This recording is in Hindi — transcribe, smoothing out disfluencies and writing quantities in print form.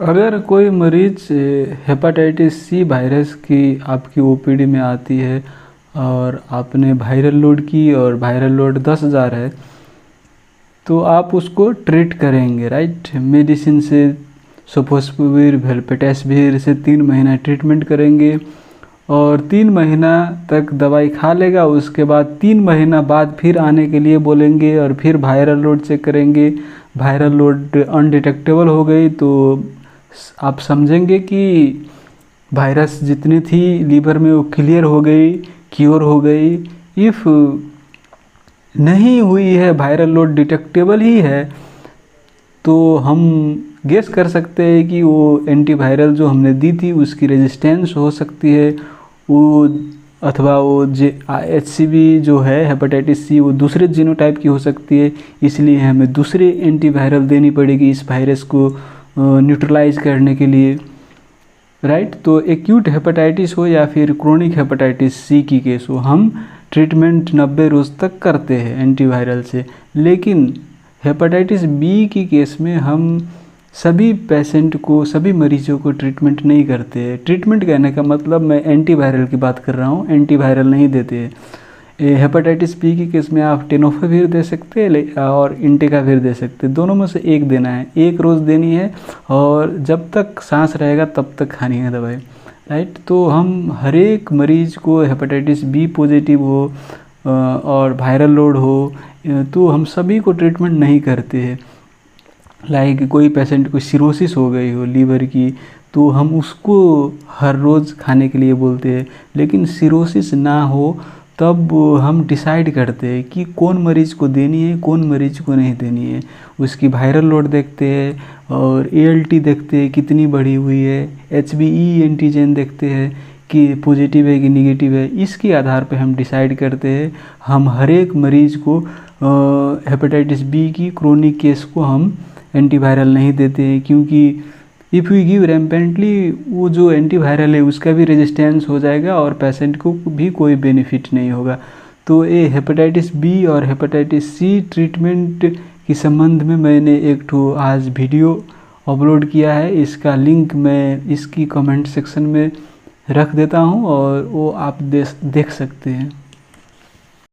अगर कोई मरीज हेपेटाइटिस सी वायरस की आपकी ओपीडी में आती है और आपने वायरल लोड की और वायरल लोड 10,000 है, तो आप उसको ट्रीट करेंगे, राइट। मेडिसिन से सोफोस्पुविर वेल्पेटास्विर से 3 महीना ट्रीटमेंट करेंगे और 3 महीना तक दवाई खा लेगा। उसके बाद 3 महीना बाद फिर आने के लिए बोलेंगे और फिर वायरल लोड चेक करेंगे। वायरल लोड अनडिटेक्टेबल हो गई तो आप समझेंगे कि वायरस जितनी थी लीवर में वो क्लियर हो गई, क्योर हो गई। इफ़ नहीं हुई है, वायरल लोड डिटेक्टेबल ही है, तो हम गेस कर सकते हैं कि वो एंटीवायरल जो हमने दी थी उसकी रेजिस्टेंस हो सकती है, वो अथवा वो HCV जो है हेपेटाइटिस सी वो दूसरे जीनोटाइप की हो सकती है। इसलिए हमें दूसरे एंटीवायरल देनी पड़ेगी इस वायरस को न्यूट्रलाइज करने के लिए, राइट। तो एक्यूट हेपेटाइटिस हो या फिर क्रोनिक हेपेटाइटिस सी की केस हो, हम ट्रीटमेंट 90 रोज़ तक करते हैं एंटीवायरल से। लेकिन हेपेटाइटिस बी की केस में हम सभी पेशेंट को, सभी मरीजों को ट्रीटमेंट नहीं करते हैं। ट्रीटमेंट कहने का मतलब मैं एंटीवायरल की बात कर रहा हूँ, एंटीवायरल नहीं देते हैं। हेपेटाइटिस बी की केस में आप टेनोफाविर दे सकते हैं और इंटेकाविर दे सकते हैं। दोनों में से एक देना है, 1 रोज़ देनी है और जब तक सांस रहेगा तब तक खानी है दवाई, राइट। तो हम हर एक मरीज को हेपेटाइटिस बी पॉजिटिव हो और वायरल लोड हो तो हम सभी को ट्रीटमेंट नहीं करते हैं। लाइक कोई पेशेंट को सिरोसिस हो गई हो लीवर की, तो हम उसको हर रोज़ खाने के लिए बोलते हैं। लेकिन सिरोसिस ना हो तब हम डिसाइड करते हैं कि कौन मरीज़ को देनी है, कौन मरीज़ को नहीं देनी है। उसकी वायरल लोड देखते हैं और ALT देखते हैं कितनी बढ़ी हुई है, HBE एंटीजन देखते हैं कि पॉजिटिव है कि निगेटिव है। इसके आधार पे हम डिसाइड करते हैं। हम हर एक मरीज़ को हेपेटाइटिस बी की क्रोनिक केस को हम एंटीवायरल नहीं देते हैं, क्योंकि इफ़ यू गिव रैम्पेंटली वो जो एंटीवायरल है उसका भी रेजिस्टेंस हो जाएगा और पेशेंट को भी कोई बेनिफिट नहीं होगा। तो ये हेपेटाइटिस बी और हेपेटाइटिस सी ट्रीटमेंट के संबंध में मैंने एक आज वीडियो अपलोड किया है। इसका लिंक मैं इसकी कमेंट सेक्शन में रख देता हूँ और वो आप देख सकते हैं।